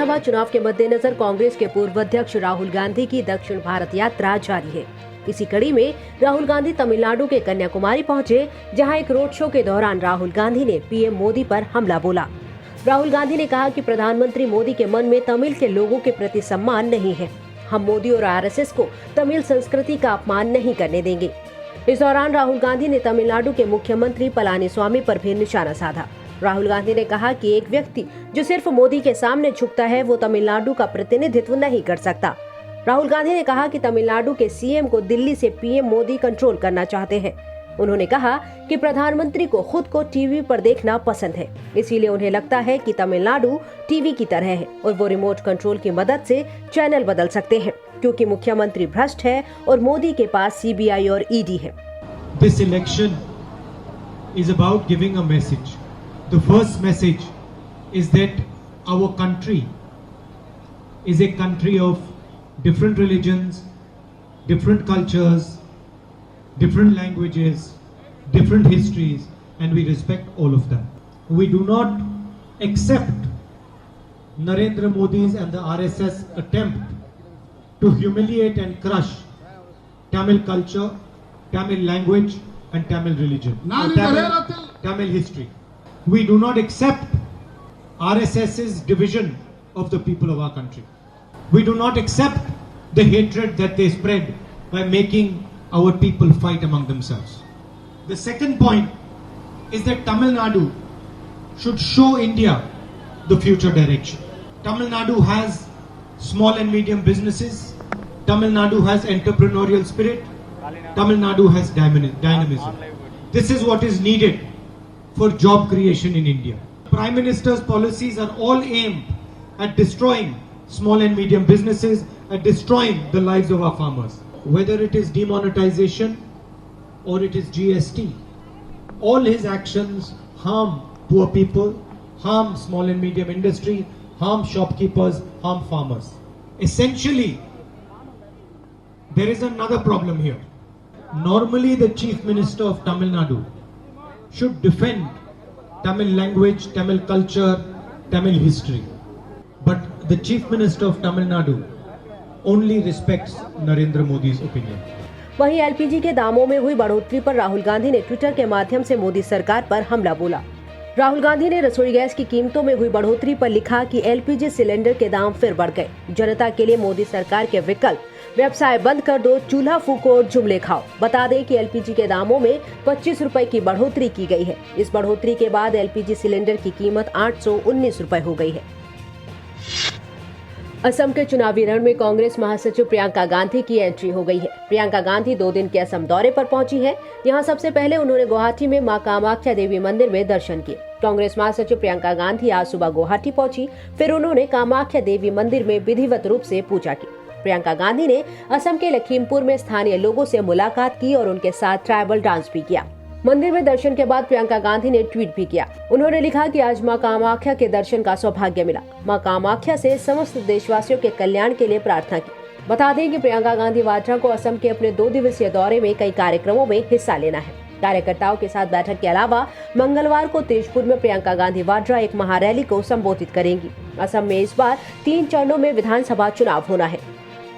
विधानसभा चुनाव के मद्देनजर कांग्रेस के पूर्व अध्यक्ष राहुल गांधी की दक्षिण भारत यात्रा जारी है। इसी कड़ी में राहुल गांधी तमिलनाडु के कन्याकुमारी पहुंचे, जहां एक रोड शो के दौरान राहुल गांधी ने पीएम मोदी पर हमला बोला। राहुल गांधी ने कहा कि प्रधानमंत्री मोदी के मन में तमिल के लोगों के प्रति सम्मान नहीं है। हम मोदी और आरएसएस को तमिल संस्कृति का अपमान नहीं करने देंगे। इस दौरान राहुल गांधी ने तमिलनाडु के मुख्यमंत्री पलानीस्वामी पर भी निशाना साधा। राहुल गांधी ने कहा कि एक व्यक्ति जो सिर्फ मोदी के सामने झुकता है, वो तमिलनाडु का प्रतिनिधित्व नहीं कर सकता। राहुल गांधी ने कहा कि तमिलनाडु के सीएम को दिल्ली से पीएम मोदी कंट्रोल करना चाहते हैं। उन्होंने कहा कि प्रधानमंत्री को खुद को टीवी पर देखना पसंद है, इसीलिए उन्हें लगता है कि तमिलनाडु टीवी की तरह है और वो रिमोट कंट्रोल की मदद से चैनल बदल सकते हैं, क्योंकि मुख्यमंत्री भ्रष्ट है और मोदी के पास सीबीआई और ईडी है। This election is about giving a message. The first message is that our country is a country of different religions, different cultures, different languages, different histories, and we respect all of them. We do not accept Narendra Modi's and the RSS attempt to humiliate and crush Tamil culture, Tamil language, and Tamil religion, Tamil history. We do not accept RSS's division of the people of our country. We do not accept the hatred that they spread by making our people fight among themselves. The second point is that Tamil Nadu should show India the future direction. Tamil Nadu has small and medium businesses. Tamil Nadu has entrepreneurial spirit. Tamil Nadu has dynamism. This is what is needed for job creation in India. Prime Minister's policies are all aimed at destroying small and medium businesses, at destroying the lives of our farmers. Whether it is demonetization or it is GST, all his actions harm poor people, harm small and medium industry, harm shopkeepers, harm farmers. Essentially, there is another problem here. Normally, the Chief Minister of Tamil Nadu should defend Tamil language, Tamil culture, Tamil history. But the Chief Minister of Tamil Nadu only respects Narendra Modi's opinion. वहीं LPG के दामों में हुई बढ़ोतरी पर राहुल गांधी ने Twitter के माध्यम से मोदी सरकार पर हमला बोला। राहुल गांधी ने रसोई गैस की कीमतों में हुई बढ़ोतरी पर लिखा कि एलपीजी सिलेंडर के दाम फिर बढ़ गए। जनता के लिए मोदी सरकार के विकल्प, व्यवसाय बंद कर दो, चूल्हा फूको और जुमले खाओ। बता दें कि एलपीजी के दामों में 25 रुपए की बढ़ोतरी की गई है। इस बढ़ोतरी के बाद एलपीजी सिलेंडर की कीमत 819 रुपए हो गई है। असम के चुनावी रण में कांग्रेस महासचिव प्रियंका गांधी की एंट्री हो गई है। प्रियंका गांधी 2 दिन के असम दौरे पर पहुंची हैं। यहां सबसे पहले उन्होंने गुवाहाटी में मां कामाख्या देवी मंदिर में दर्शन किए। कांग्रेस महासचिव प्रियंका गांधी आज सुबह गुवाहाटी पहुंची, फिर उन्होंने कामाख्या देवी मंदिर में विधिवत रूप से पूजा की। प्रियंका गांधी ने असम के लखीमपुर में स्थानीय लोगों से मुलाकात की और उनके साथ ट्राइबल डांस भी किया। मंदिर में दर्शन के बाद प्रियंका गांधी ने ट्वीट भी किया। उन्होंने लिखा कि आज मां कामाख्या के दर्शन का सौभाग्य मिला। मां कामाख्या से समस्त देशवासियों के कल्याण के लिए प्रार्थना की। बता दें कि प्रियंका गांधी वाड्रा को असम के अपने 2 दिवसीय दौरे में कई कार्यक्रमों में हिस्सा लेना है। कार्यकर्ताओं के साथ बैठक के अलावा मंगलवार को तेजपुर में प्रियंका गांधी वाड्रा एक महारैली को संबोधित करेंगी। असम में इस बार 3 चरणों में विधानसभा चुनाव होना है।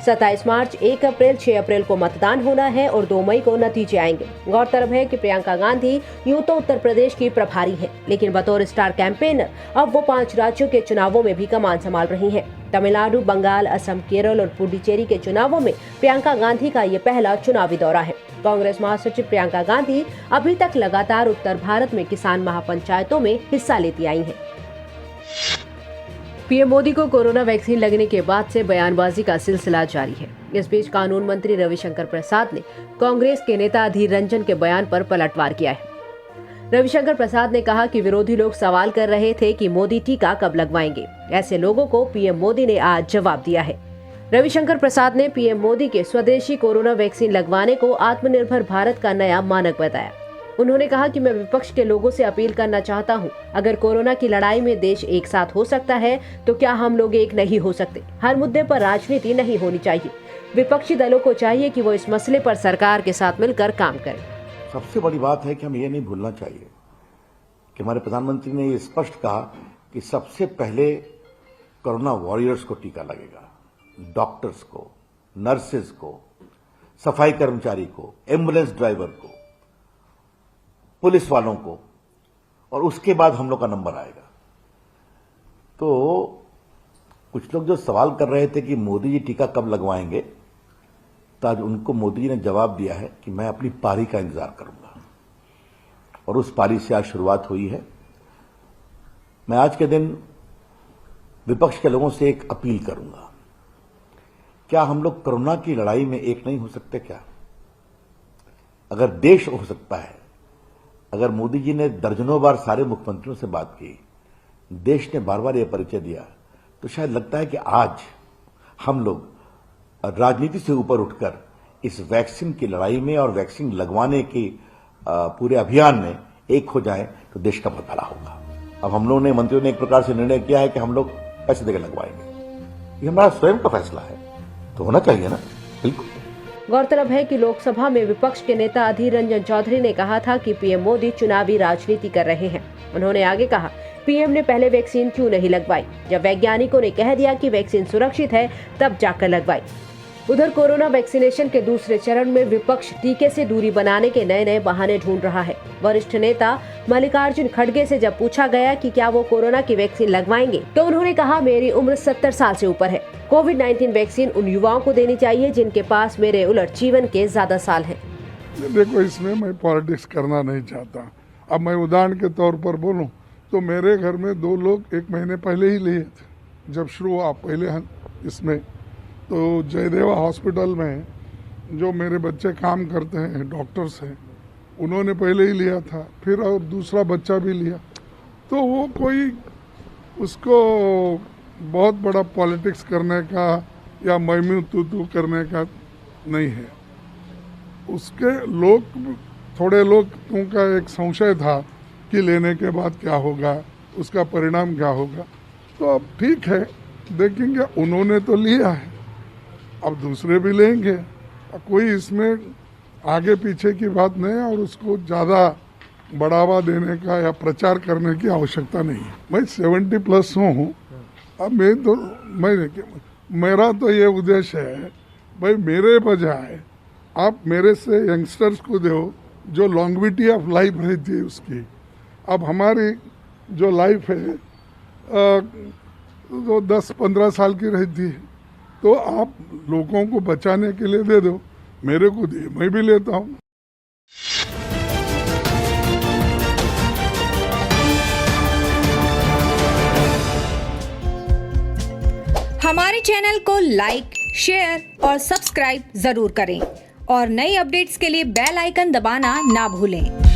27 मार्च, 1 अप्रैल, 6 अप्रैल को मतदान होना है और 2 मई को नतीजे आएंगे। गौरतलब है कि प्रियंका गांधी यूं तो उत्तर प्रदेश की प्रभारी है, लेकिन बतौर स्टार कैंपेनर अब वो 5 राज्यों के चुनावों में भी कमान संभाल रही हैं। तमिलनाडु, बंगाल, असम, केरल और पुडुचेरी के चुनावों में प्रियंका गांधी का ये पहला चुनावी दौरा है। कांग्रेस महासचिव प्रियंका गांधी अभी तक लगातार उत्तर भारत में किसान महापंचायतों में हिस्सा लेती आई हैं। पीएम मोदी को कोरोना वैक्सीन लगने के बाद से बयानबाजी का सिलसिला जारी है। इस बीच कानून मंत्री रविशंकर प्रसाद ने कांग्रेस के नेता अधीर रंजन के बयान पर पलटवार किया है। रविशंकर प्रसाद ने कहा कि विरोधी लोग सवाल कर रहे थे कि मोदी टीका कब लगवाएंगे। ऐसे लोगों को पीएम मोदी ने आज जवाब दिया है। रविशंकर प्रसाद ने पीएम मोदी के स्वदेशी कोरोना वैक्सीन लगवाने को आत्मनिर्भर भारत का नया मानक बताया। उन्होंने कहा कि मैं विपक्ष के लोगों से अपील करना चाहता हूं, अगर कोरोना की लड़ाई में देश एक साथ हो सकता है तो क्या हम लोग एक नहीं हो सकते? हर मुद्दे पर राजनीति नहीं होनी चाहिए। विपक्षी दलों को चाहिए कि वो इस मसले पर सरकार के साथ मिलकर काम करें। सबसे बड़ी बात है कि हमें ये नहीं भूलना चाहिए कि हमारे प्रधानमंत्री ने ये स्पष्ट कहा कि सबसे पहले कोरोना वॉरियर्स को टीका लगेगा, डॉक्टर्स को, नर्सेज को, सफाई कर्मचारी को, एम्बुलेंस ड्राइवर को, पुलिस वालों को, और उसके बाद हम लोग का नंबर आएगा। तो कुछ लोग जो सवाल कर रहे थे कि मोदी जी टीका कब लगवाएंगे, तो आज उनको मोदी जी ने जवाब दिया है कि मैं अपनी पारी का इंतजार करूंगा, और उस पारी से आज शुरुआत हुई है। मैं आज के दिन विपक्ष के लोगों से एक अपील करूंगा, क्या हम लोग कोरोना की लड़ाई में एक नहीं हो सकते क्या? अगर देश हो सकता है, अगर मोदी जी ने दर्जनों बार सारे मुख्यमंत्रियों से बात की, देश ने बार बार यह परिचय दिया, तो शायद लगता है कि आज हम लोग राजनीति से ऊपर उठकर इस वैक्सीन की लड़ाई में और वैक्सीन लगवाने की पूरे अभियान में एक हो जाए तो देश का भला होगा। अब हम लोगों ने, मंत्रियों ने एक प्रकार से निर्णय किया है कि हम लोग पैसे देकर लगवाएंगे, ये हमारा स्वयं का फैसला है, तो होना चाहिए ना, बिल्कुल। गौरतलब है कि लोकसभा में विपक्ष के नेता अधीर रंजन चौधरी ने कहा था कि पीएम मोदी चुनावी राजनीति कर रहे हैं। उन्होंने आगे कहा, पीएम ने पहले वैक्सीन क्यों नहीं लगवाई? जब वैज्ञानिकों ने कह दिया कि वैक्सीन सुरक्षित है, तब जाकर लगवाई। उधर कोरोना वैक्सीनेशन के दूसरे चरण में विपक्ष टीके से दूरी बनाने के नए नए बहाने ढूंढ रहा है। वरिष्ठ नेता मल्लिकार्जुन खड़गे से जब पूछा गया कि क्या वो कोरोना की वैक्सीन लगवाएंगे, तो उन्होंने कहा, मेरी उम्र 70 साल से ऊपर है। कोविड-19 वैक्सीन उन युवाओं को देनी चाहिए जिनके पास मेरे उलट जीवन के ज्यादा साल हैं। देखो, इसमें मैं पॉलिटिक्स करना नहीं चाहता। अब मैं उदाहरण के तौर पर बोलूं तो मेरे घर में 2 लोग 1 महीने पहले ही लिए थे। जब शुरू हुआ पहले इसमें, तो जयदेवा हॉस्पिटल में जो मेरे बच्चे काम करते हैं, डॉक्टर्स हैं, उन्होंने पहले ही लिया था, फिर और दूसरा बच्चा भी लिया। तो वो कोई उसको बहुत बड़ा पॉलिटिक्स करने का या मैम्यू तू करने का नहीं है। उसके थोड़े लोगों का एक संशय था कि लेने के बाद क्या होगा, उसका परिणाम क्या होगा। तो अब ठीक है, देखेंगे। उन्होंने तो लिया है, अब दूसरे भी लेंगे। कोई इसमें आगे पीछे की बात नहीं है और उसको ज़्यादा बढ़ावा देने का या प्रचार करने की आवश्यकता नहीं है। मैं 70+ हूँ। अब मेरा तो ये उद्देश्य है, भाई मेरे बजाय आप मेरे से यंगस्टर्स को दो जो लॉन्गविटी ऑफ लाइफ रहती है उसकी। अब हमारी जो लाइफ है तो 10-15 साल की रहती है, तो आप लोगों को बचाने के लिए दे दो, मेरे को दिए, मैं भी लेता हूँ। हमारे चैनल को लाइक, शेयर और सब्सक्राइब जरूर करें और नई अपडेट्स के लिए बेल आइकन दबाना ना भूलें।